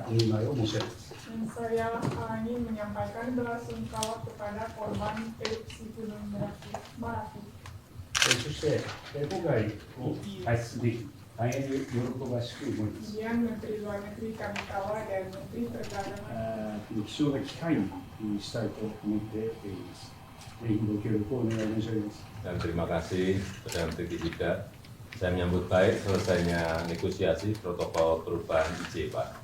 お見舞いを申し上げます。Saya ingin menyampaikan belasungkawa kepada korban erupsi Gunung Merapi. そして今回排出でき大変喜ばしく思います。 Kemudian Menteri Luar Negeri kami kawal dan Menteri Perdagangan. 貴重な機会にしたいと思っています。ぜひご協力をお願い申し上げます。 Dan terima kasih kepada Menteri Tidak. Saya menyambut baik selesainya negosiasi protokol perubahan IJPA.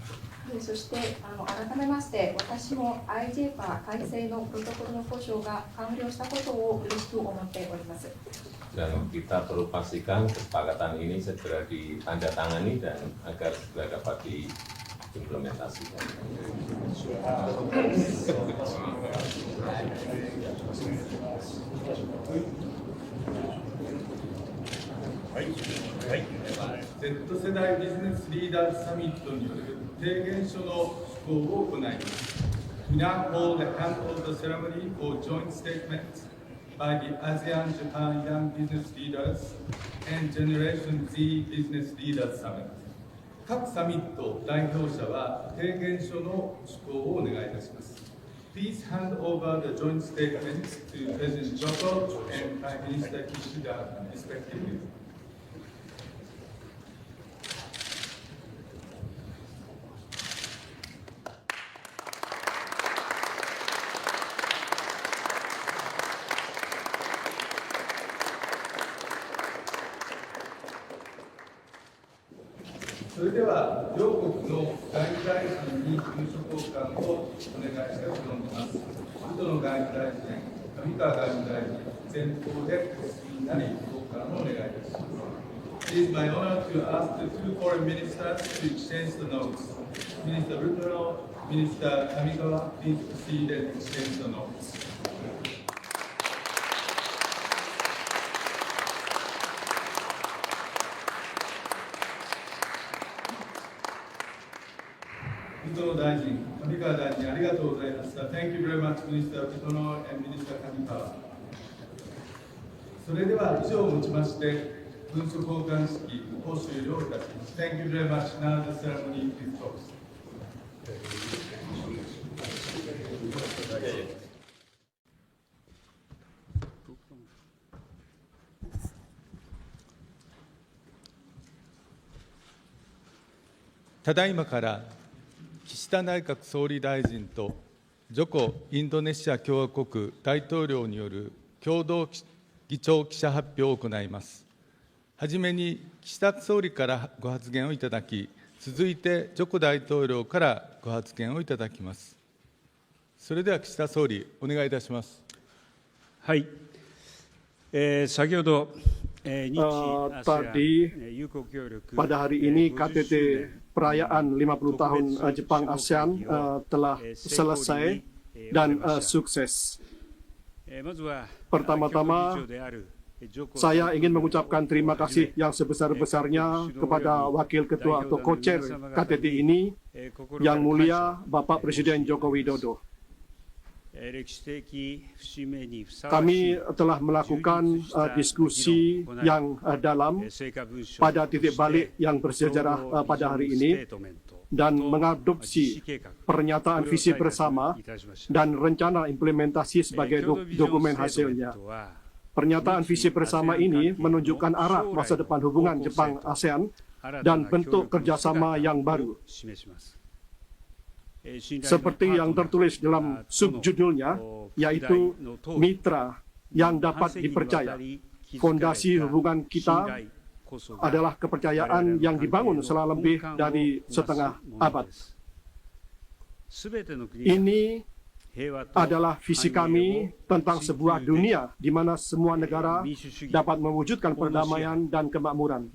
そして改めまして私も IJPA 改正のプロトコルの交渉が完了したことを嬉しく思っております。 Dan kita perlu pastikan kesepakatan ini segera ditandatangani dan agar segera dapat diimplementasikan. Z 世代ビジネスリーダーズサミットによる提言書の施行を行います。We now call the hand of the ceremony for joint statements by the ASEAN Japan Young Business Leaders and Generation Z Business Leaders Summit. 各サミット代表者は提言書の施行をお願いいたします。Please hand over the joint statements to President Joko and Prime Minister Kishida respectively. それでは両国の外務大臣に文書交換をお願いしたいと思います。ウトの外務大臣、上川外務大臣、前方でお進みになり交換をお願いいたします。It is my honor to ask the two foreign ministers to exchange the notes. Minister Rutaro, Minister Kamigawa, please proceed and exchange the notes. ウトノ大臣、上川大臣、ありがとうございました。Thank you very much, Minister Utono and Minister Kamikawa. それでは以上をもちまして、文書交換式を終了いたします。Thank you very much. Now the ceremony is closed. ただいまから岸田内閣総理大臣とジョコインドネシア共和国大統領による共同議長記者発表を行います。はじめに岸田総理からご発言をいただき、続いてジョコ大統領からご発言をいただきます。それでは岸田総理、お願いいたします。はい。先ほど、日 tadi pada hari ini KTT perayaan 50 tahun Jepang ASEAN telah selesai dan sukses. Pertama-tama, saya ingin mengucapkan terima kasih yang sebesar-besarnya kepada Wakil Ketua atau Co-Chair KTT ini, Yang Mulia Bapak Presiden Joko Widodo. Kami telah melakukan diskusi yang dalam pada titik balik yang bersejarah pada hari ini dan mengadopsi pernyataan visi bersama dan rencana implementasi sebagai dokumen hasilnya. Pernyataan visi bersama ini menunjukkan arah masa depan hubungan Jepang-ASEAN dan bentuk kerjasama yang baru. Seperti yang tertulis dalam subjudulnya, yaitu mitra yang dapat dipercaya. Fondasi hubungan kita adalah kepercayaan yang dibangun selama lebih dari setengah abad. Ini adalah visi kami tentang sebuah dunia di mana semua negara dapat mewujudkan perdamaian dan kemakmuran,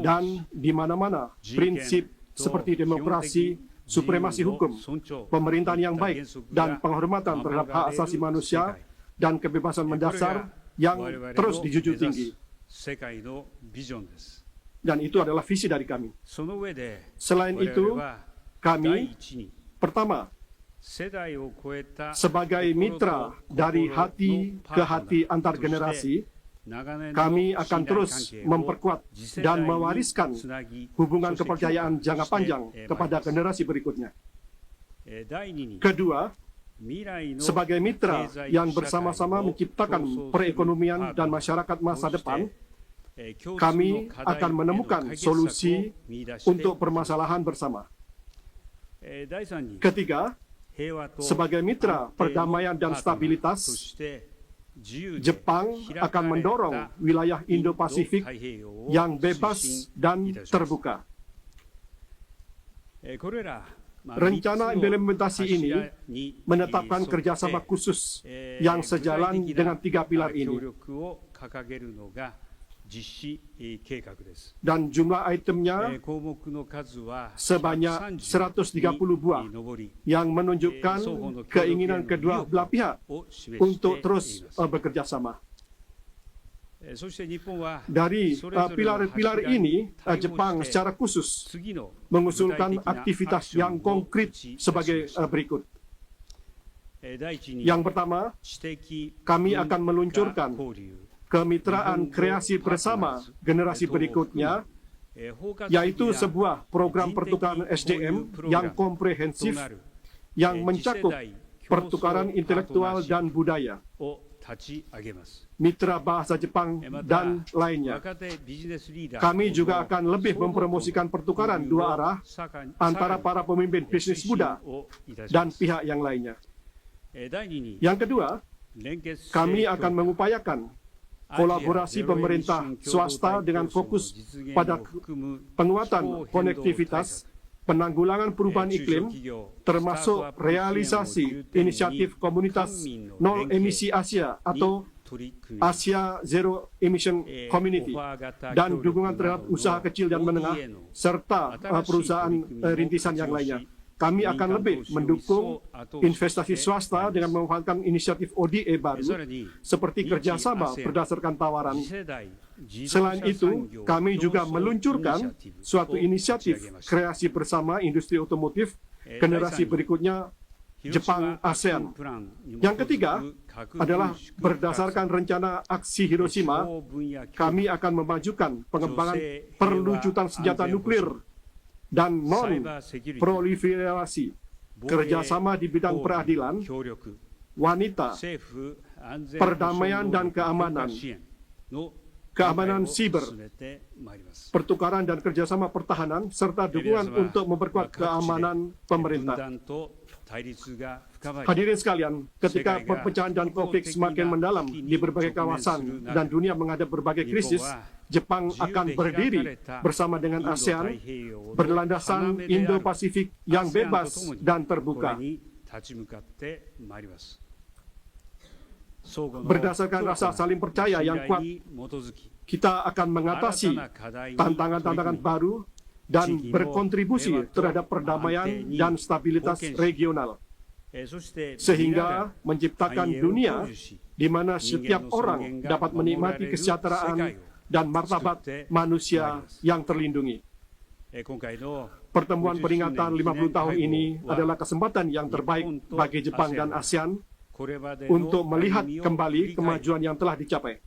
dan di mana-mana prinsip seperti demokrasi, supremasi hukum, pemerintahan yang baik, dan penghormatan terhadap hak asasi manusia dan kebebasan mendasar yang terus dijunjung tinggi. Dan itu adalah visi dari kami. Selain itu, kami pertama, sebagai mitra dari hati ke hati antar generasi, kami akan terus memperkuat dan mewariskan hubungan kepercayaan jangka panjang kepada generasi berikutnya. Kedua, sebagai mitra yang bersama-sama menciptakan perekonomian dan masyarakat masa depan, kami akan menemukan solusi untuk permasalahan bersama. Ketiga, sebagai mitra perdamaian dan stabilitas, Jepang akan mendorong wilayah Indo-Pasifik yang bebas dan terbuka. Rencana implementasi ini menetapkan kerjasama khusus yang sejalan dengan 3 pilar ini. Dan jumlah itemnya sebanyak 130 buah yang menunjukkan keinginan kedua belah pihak untuk terus bekerja sama. Dari pilar-pilar ini, Jepang secara khusus mengusulkan aktivitas yang konkret sebagai berikut. Yang pertama, kami akan meluncurkan kemitraan kreasi bersama generasi berikutnya, yaitu sebuah program pertukaran SDM yang komprehensif yang mencakup pertukaran intelektual dan budaya, mitra bahasa Jepang, dan lainnya. Kami juga akan lebih mempromosikan pertukaran 2 arah antara para pemimpin bisnis muda dan pihak yang lainnya. Yang kedua, kami akan mengupayakan kolaborasi pemerintah swasta dengan fokus pada penguatan konektivitas, penanggulangan perubahan iklim, termasuk realisasi inisiatif komunitas nol emisi Asia atau Asia Zero Emission Community, dan dukungan terhadap usaha kecil dan menengah, serta perusahaan rintisan yang lainnya. Kami akan lebih mendukung investasi swasta dengan memanfaatkan inisiatif ODA baru, seperti kerjasama berdasarkan tawaran. Selain itu, kami juga meluncurkan suatu inisiatif kreasi bersama industri otomotif generasi berikutnya Jepang ASEAN. Yang ketiga adalah berdasarkan rencana aksi Hiroshima, kami akan memajukan pengembangan perlucutan senjata nuklir dan non-proliferasi, kerjasama di bidang peradilan, wanita, perdamaian dan keamanan, keamanan siber, pertukaran dan kerjasama pertahanan, serta dukungan untuk memperkuat keamanan pemerintah. Hadirin sekalian, ketika perpecahan dan konflik semakin mendalam di berbagai kawasan dan dunia menghadap berbagai krisis, Jepang akan berdiri bersama dengan ASEAN, berlandasan Indo-Pasifik yang bebas dan terbuka. Berdasarkan rasa saling percaya yang kuat, kita akan mengatasi tantangan-tantangan baru dan berkontribusi terhadap perdamaian dan stabilitas regional, sehingga menciptakan dunia di mana setiap orang dapat menikmati kesejahteraan dan martabat manusia yang terlindungi. Pertemuan peringatan 50 tahun ini adalah kesempatan yang terbaik bagi Jepang dan ASEAN untuk melihat kembali kemajuan yang telah dicapai,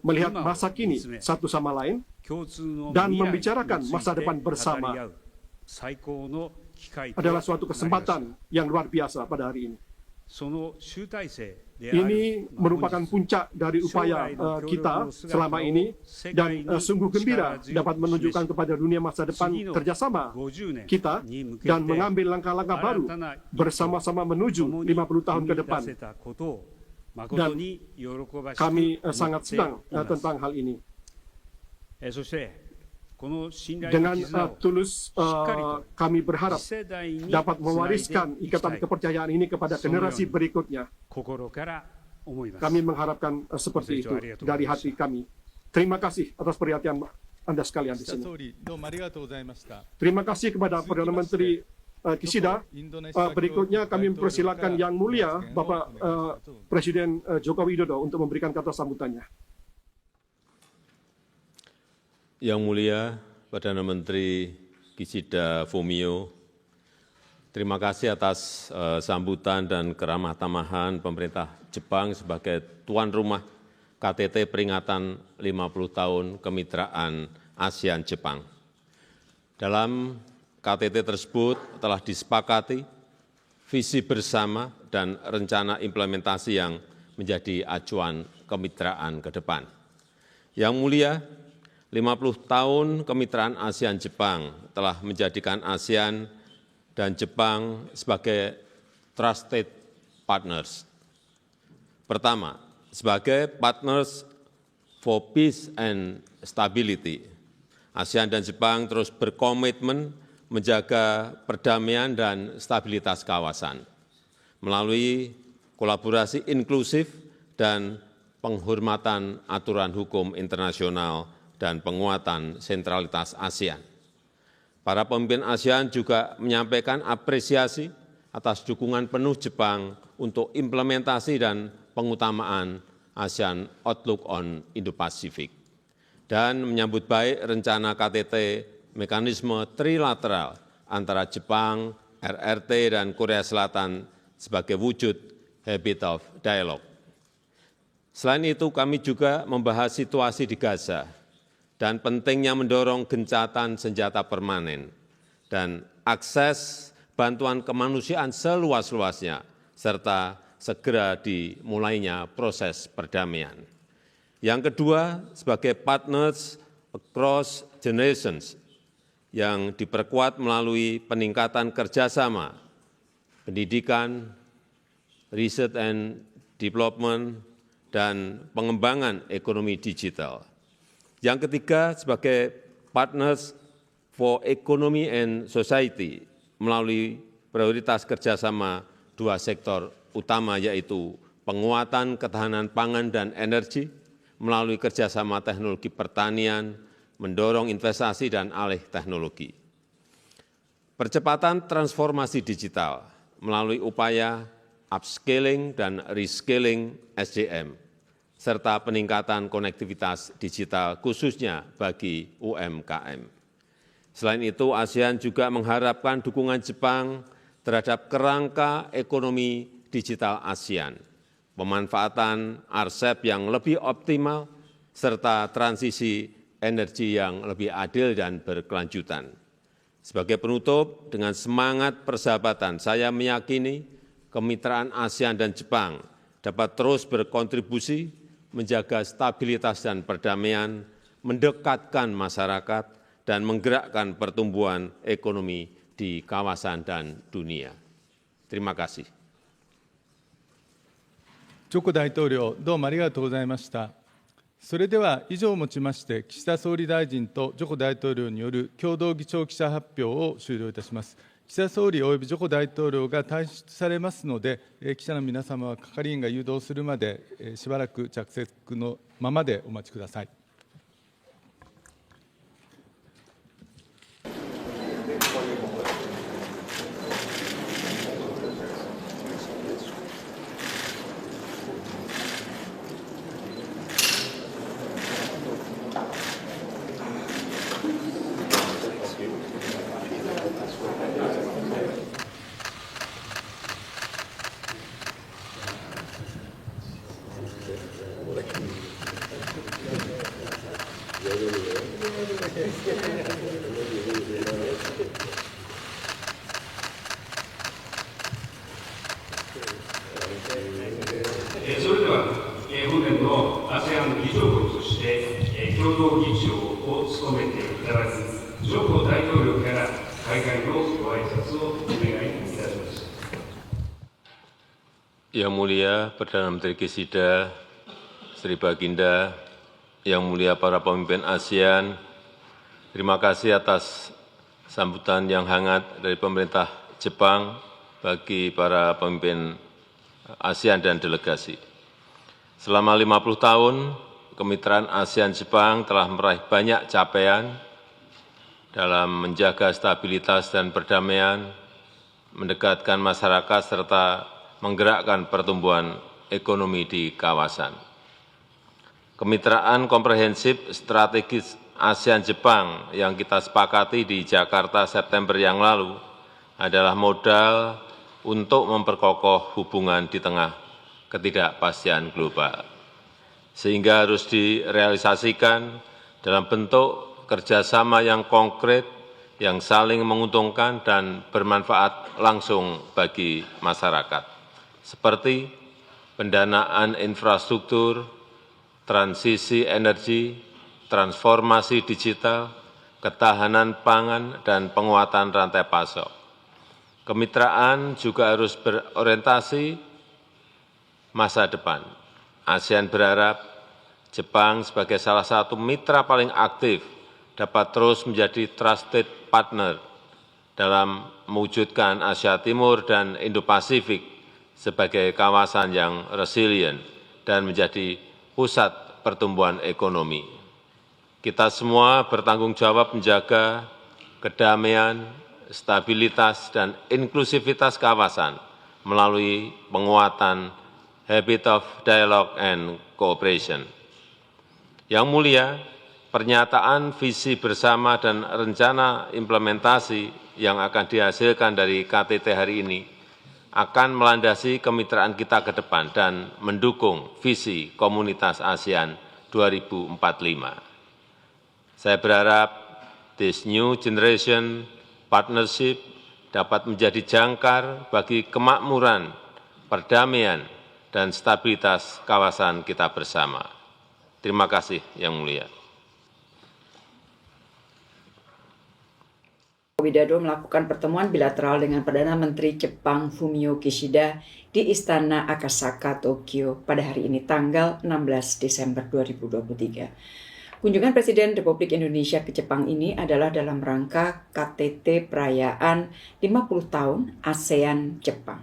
melihat masa kini satu sama lain, dan membicarakan masa depan bersama. Adalah suatu kesempatan yang luar biasa pada hari ini. Ini merupakan puncak dari upaya kita selama ini, dan sungguh gembira dapat menunjukkan kepada dunia masa depan kerjasama kita dan mengambil langkah-langkah baru bersama-sama menuju 50 tahun ke depan. Dan kami sangat senang tentang hal ini. Dengan tulus kami berharap dapat mewariskan ikatan kepercayaan ini kepada generasi berikutnya. Kami mengharapkan seperti itu dari hati kami. Terima kasih atas perhatian Anda sekalian di sini. Terima kasih kepada Perdana Menteri Kishida. Berikutnya kami mempersilakan Yang Mulia Bapak Presiden Joko Widodo untuk memberikan kata sambutannya. Yang Mulia Perdana Menteri Kishida Fumio, terima kasih atas sambutan dan keramah tamahan pemerintah Jepang sebagai tuan rumah KTT peringatan 50 tahun kemitraan ASEAN-Jepang. Dalam KTT tersebut telah disepakati visi bersama, dan rencana implementasi yang menjadi acuan kemitraan ke depan. Yang mulia, 50 tahun kemitraan ASEAN-Jepang telah menjadikan ASEAN dan Jepang sebagai trusted partners. Pertama, sebagai partners for peace and stability, ASEAN dan Jepang terus berkomitmen menjaga perdamaian dan stabilitas kawasan melalui kolaborasi inklusif dan penghormatan aturan hukum internasional dan penguatan sentralitas ASEAN. Para pemimpin ASEAN juga menyampaikan apresiasi atas dukungan penuh Jepang untuk implementasi dan pengutamaan ASEAN Outlook on Indo-Pasifik dan menyambut baik rencana KTT mekanisme trilateral antara Jepang, RRT, dan Korea Selatan sebagai wujud habit of dialogue. Selain itu, kami juga membahas situasi di Gaza dan pentingnya mendorong gencatan senjata permanen dan akses bantuan kemanusiaan seluas-luasnya, serta segera dimulainya proses perdamaian. Yang kedua, sebagai partners across generations yang diperkuat melalui peningkatan kerjasama, pendidikan, riset and development, dan pengembangan ekonomi digital. Yang ketiga, sebagai partners for economy and society melalui prioritas kerjasama dua sektor utama, yaitu penguatan ketahanan pangan dan energi melalui kerjasama teknologi pertanian, mendorong investasi dan alih teknologi. Percepatan transformasi digital melalui upaya upscaling dan reskilling SDM, serta peningkatan konektivitas digital khususnya bagi UMKM. Selain itu, ASEAN juga mengharapkan dukungan Jepang terhadap kerangka ekonomi digital ASEAN, pemanfaatan RCEP yang lebih optimal, serta transisi energi yang lebih adil dan berkelanjutan. Sebagai penutup, dengan semangat persahabatan, saya meyakini kemitraan ASEAN dan Jepang dapat terus berkontribusi menjaga stabilitas dan perdamaian, mendekatkan masyarakat, dan menggerakkan pertumbuhan ekonomi di kawasan dan dunia. Terima kasih. ジョコ大統領、どうもありがとうございました。それでは以上をもちまして、岸田総理大臣とジョコ大統領による共同議長記者発表を終了いたします。岸田総理およびジョコ大統領が退出されますので、記者の皆様は係員が誘導するまで、しばらく着席のままでお待ちください。それでは、本年の ASEAN 議長国として、共同議長を務めていただくジョコ大統領から開会のご挨拶をお願いいたします。Yang mulia Perdana Menteri Kishida, Sri Baginda, yang mulia para pemimpin ASEAN, terima kasih atas sambutan yang hangat dari pemerintah Jepang bagi para pemimpin ASEAN dan delegasi. Selama 50 tahun, kemitraan ASEAN-Jepang telah meraih banyak capaian dalam menjaga stabilitas dan perdamaian, mendekatkan masyarakat, serta menggerakkan pertumbuhan ekonomi di kawasan. Kemitraan komprehensif strategis ASEAN-Jepang yang kita sepakati di Jakarta September yang lalu adalah modal untuk memperkokoh hubungan di tengah ketidakpastian global, sehingga harus direalisasikan dalam bentuk kerjasama yang konkret yang saling menguntungkan dan bermanfaat langsung bagi masyarakat, seperti pendanaan infrastruktur, transisi energi, transformasi digital, ketahanan pangan, dan penguatan rantai pasok. Kemitraan juga harus berorientasi masa depan. ASEAN berharap Jepang sebagai salah satu mitra paling aktif dapat terus menjadi trusted partner dalam mewujudkan Asia Timur dan Indo-Pasifik sebagai kawasan yang resilient dan menjadi pusat pertumbuhan ekonomi. Kita semua bertanggung jawab menjaga kedamaian, stabilitas, dan inklusivitas kawasan melalui penguatan habit of dialogue and cooperation. Yang mulia, pernyataan visi bersama dan rencana implementasi yang akan dihasilkan dari KTT hari ini akan melandasi kemitraan kita ke depan dan mendukung visi Komunitas ASEAN 2045. Saya berharap this new generation partnership dapat menjadi jangkar bagi kemakmuran, perdamaian, dan stabilitas kawasan kita bersama. Terima kasih, Yang Mulia. Widodo melakukan pertemuan bilateral dengan Perdana Menteri Jepang Fumio Kishida di Istana Akasaka, Tokyo pada hari ini tanggal 16 Desember 2023. Kunjungan Presiden Republik Indonesia ke Jepang ini adalah dalam rangka KTT perayaan 50 tahun ASEAN Jepang.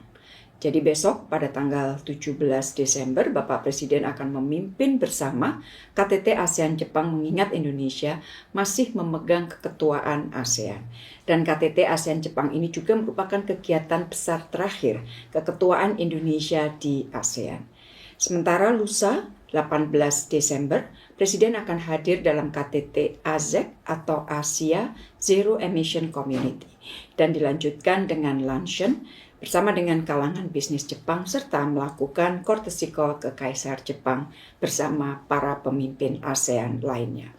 Jadi besok pada tanggal 17 Desember Bapak Presiden akan memimpin bersama KTT ASEAN Jepang mengingat Indonesia masih memegang keketuaan ASEAN. Dan KTT ASEAN Jepang ini juga merupakan kegiatan besar terakhir keketuaan Indonesia di ASEAN. Sementara lusa 18 Desember, Presiden akan hadir dalam KTT AZEC atau Asia Zero Emission Community dan dilanjutkan dengan luncheon bersama dengan kalangan bisnis Jepang serta melakukan courtesy call ke Kaisar Jepang bersama para pemimpin ASEAN lainnya.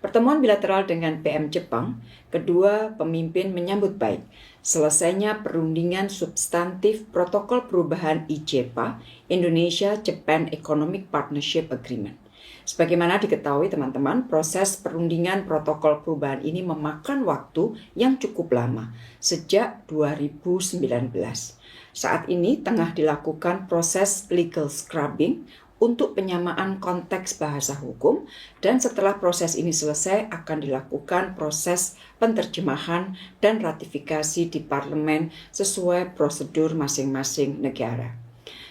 Pertemuan bilateral dengan PM Jepang, kedua pemimpin menyambut baik selesainya perundingan substantif protokol perubahan IJPA, Indonesia-Japan Economic Partnership Agreement. Sebagaimana diketahui teman-teman, proses perundingan protokol perubahan ini memakan waktu yang cukup lama, sejak 2019. Saat ini tengah dilakukan proses legal scrubbing untuk penyamaan konteks bahasa hukum, dan setelah proses ini selesai akan dilakukan proses penerjemahan dan ratifikasi di parlemen sesuai prosedur masing-masing negara.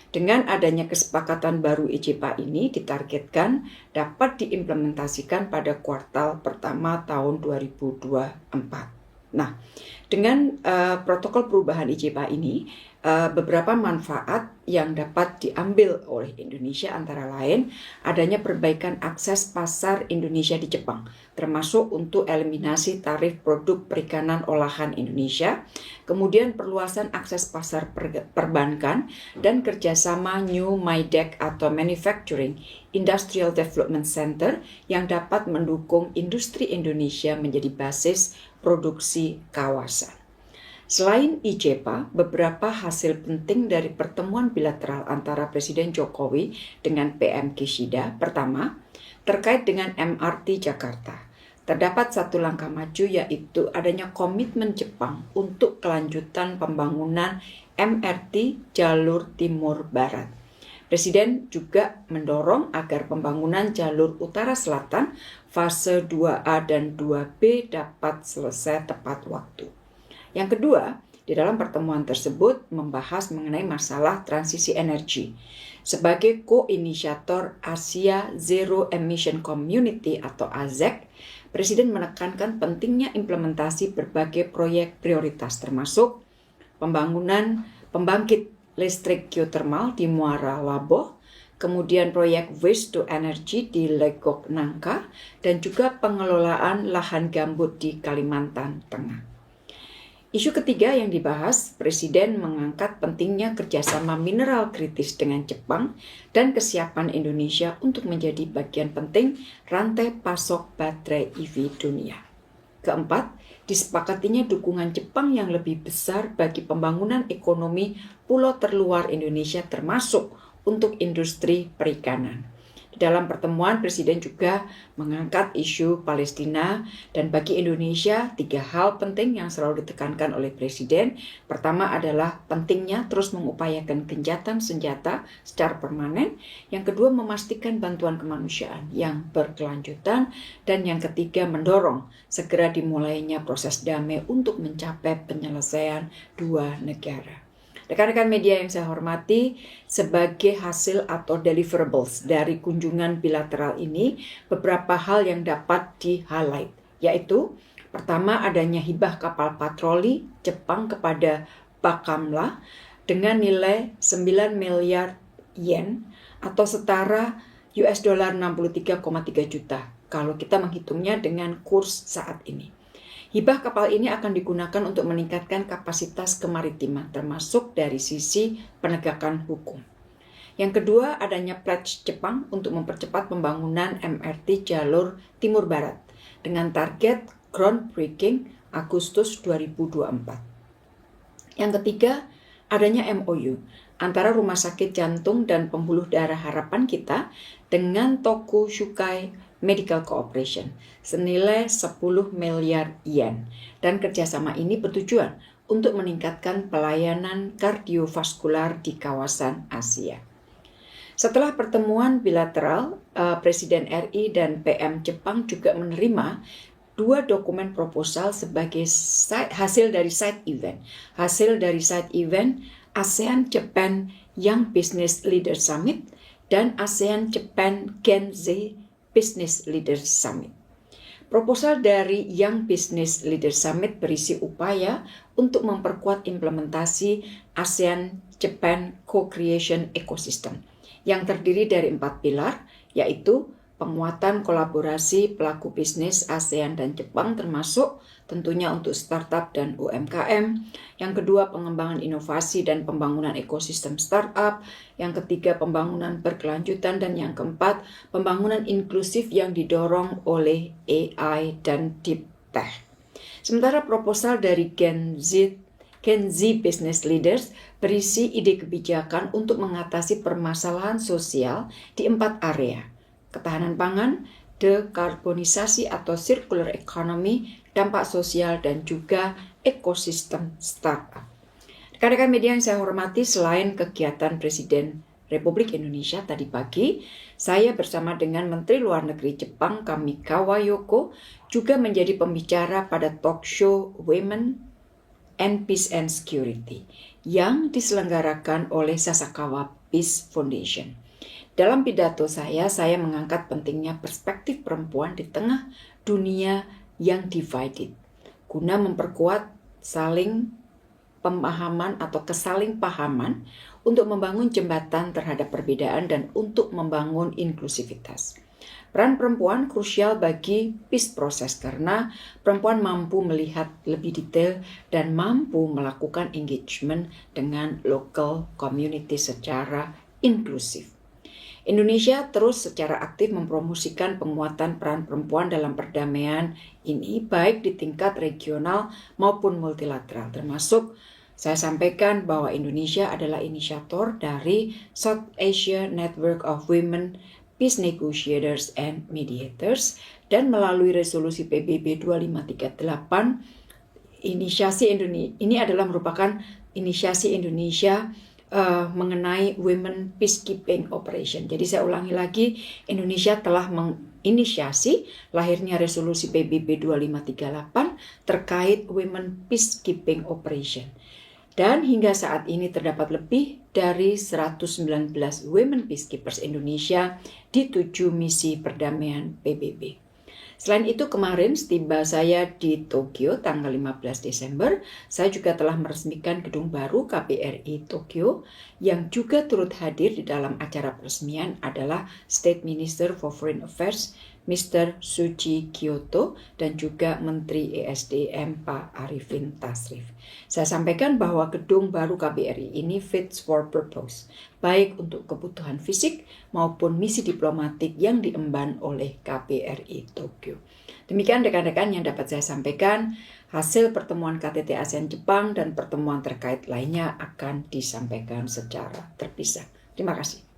Dengan adanya kesepakatan baru IJPA ini ditargetkan dapat diimplementasikan pada kuartal pertama tahun 2024. Nah, dengan protokol perubahan IJPA ini, beberapa manfaat yang dapat diambil oleh Indonesia antara lain adanya perbaikan akses pasar Indonesia di Jepang, termasuk untuk eliminasi tarif produk perikanan olahan Indonesia, kemudian perluasan akses pasar perbankan, dan kerjasama New MIDEC atau Manufacturing Industrial Development Center yang dapat mendukung industri Indonesia menjadi basis produksi kawasan. Selain IJPA, beberapa hasil penting dari pertemuan bilateral antara Presiden Jokowi dengan PM Kishida. Pertama, terkait dengan MRT Jakarta. Terdapat satu langkah maju yaitu adanya komitmen Jepang untuk kelanjutan pembangunan MRT jalur Timur Barat. Presiden juga mendorong agar pembangunan jalur Utara Selatan fase 2A dan 2B dapat selesai tepat waktu. Yang kedua, di dalam pertemuan tersebut membahas mengenai masalah transisi energi. Sebagai ko-inisiator Asia Zero Emission Community atau AZEC, Presiden menekankan pentingnya implementasi berbagai proyek prioritas termasuk pembangunan pembangkit listrik geothermal di Muara Laboh, kemudian proyek waste to energy di Legok Nangka, dan juga pengelolaan lahan gambut di Kalimantan Tengah. Isu ketiga yang dibahas, Presiden mengangkat pentingnya kerjasama mineral kritis dengan Jepang dan kesiapan Indonesia untuk menjadi bagian penting rantai pasok baterai EV dunia. Keempat, disepakatinya dukungan Jepang yang lebih besar bagi pembangunan ekonomi pulau terluar Indonesia termasuk untuk industri perikanan. Di dalam pertemuan, Presiden juga mengangkat isu Palestina dan bagi Indonesia 3 hal penting yang selalu ditekankan oleh Presiden. Pertama adalah pentingnya terus mengupayakan gencatan senjata secara permanen. Yang kedua, memastikan bantuan kemanusiaan yang berkelanjutan. Dan yang ketiga, mendorong segera dimulainya proses damai untuk mencapai penyelesaian 2 negara. Rekan-rekan media yang saya hormati, sebagai hasil atau deliverables dari kunjungan bilateral ini, beberapa hal yang dapat di-highlight, yaitu pertama adanya hibah kapal patroli Jepang kepada Bakamla dengan nilai 9 miliar yen atau setara US dollar 63,3 juta kalau kita menghitungnya dengan kurs saat ini. Hibah kapal ini akan digunakan untuk meningkatkan kapasitas kemaritiman, termasuk dari sisi penegakan hukum. Yang kedua, adanya pledge Jepang untuk mempercepat pembangunan MRT jalur Timur Barat dengan target groundbreaking Agustus 2024. Yang ketiga, adanya MOU antara Rumah Sakit Jantung dan Pembuluh Darah Harapan Kita dengan Tokushukai Medical Corporation senilai 10 miliar yen. Dan kerjasama ini bertujuan untuk meningkatkan pelayanan kardiovaskular di kawasan Asia. Setelah pertemuan bilateral, Presiden RI dan PM Jepang juga menerima 2 dokumen proposal sebagai hasil dari side event. Hasil dari side event ASEAN-Japan Young Business Leaders Summit dan ASEAN-Japan Gen Z Business Leaders Summit. Proposal dari Young Business Leaders Summit berisi upaya untuk memperkuat implementasi ASEAN-Japan Co-Creation Ecosystem yang terdiri dari 4 pilar, yaitu penguatan kolaborasi pelaku bisnis ASEAN dan Jepang termasuk tentunya untuk startup dan UMKM. Yang kedua, pengembangan inovasi dan pembangunan ekosistem startup. Yang ketiga, pembangunan berkelanjutan. Dan yang keempat, pembangunan inklusif yang didorong oleh AI dan Deep Tech. Sementara proposal dari Gen Z Business Leaders berisi ide kebijakan untuk mengatasi permasalahan sosial di 4 area. Ketahanan pangan, dekarbonisasi atau circular economy, dampak sosial, dan juga ekosistem startup. Rekan-rekan media yang saya hormati, selain kegiatan Presiden Republik Indonesia tadi pagi, saya bersama dengan Menteri Luar Negeri Jepang Kamikawa Yoko juga menjadi pembicara pada talk show Women and Peace and Security yang diselenggarakan oleh Sasakawa Peace Foundation. Dalam pidato saya mengangkat pentingnya perspektif perempuan di tengah dunia yang divided, guna memperkuat saling pemahaman atau kesaling pahaman untuk membangun jembatan terhadap perbedaan dan untuk membangun inklusivitas. Peran perempuan krusial bagi peace process karena perempuan mampu melihat lebih detail dan mampu melakukan engagement dengan local community secara inklusif. Indonesia terus secara aktif mempromosikan penguatan peran perempuan dalam perdamaian ini baik di tingkat regional maupun multilateral, termasuk saya sampaikan bahwa Indonesia adalah inisiator dari South Asia Network of Women Peace Negotiators and Mediators, dan melalui resolusi PBB 2538 ini adalah merupakan inisiasi Indonesia mengenai Women Peacekeeping Operation. Jadi saya ulangi lagi, Indonesia telah menginisiasi lahirnya resolusi PBB 2538 terkait Women Peacekeeping Operation. Dan hingga saat ini terdapat lebih dari 119 Women Peacekeepers Indonesia di 7 misi perdamaian PBB. Selain itu, kemarin setiba saya di Tokyo tanggal 15 Desember, saya juga telah meresmikan gedung baru KBRI Tokyo yang juga turut hadir di dalam acara peresmian adalah State Minister for Foreign Affairs Mr. Suji Kyoto, dan juga Menteri ESDM Pak Arifin Tasrif. Saya sampaikan bahwa gedung baru KBRI ini fits for purpose, baik untuk kebutuhan fisik maupun misi diplomatik yang diemban oleh KBRI Tokyo. Demikian rekan-rekan yang dapat saya sampaikan. Hasil pertemuan KTT ASEAN Jepang dan pertemuan terkait lainnya akan disampaikan secara terpisah. Terima kasih.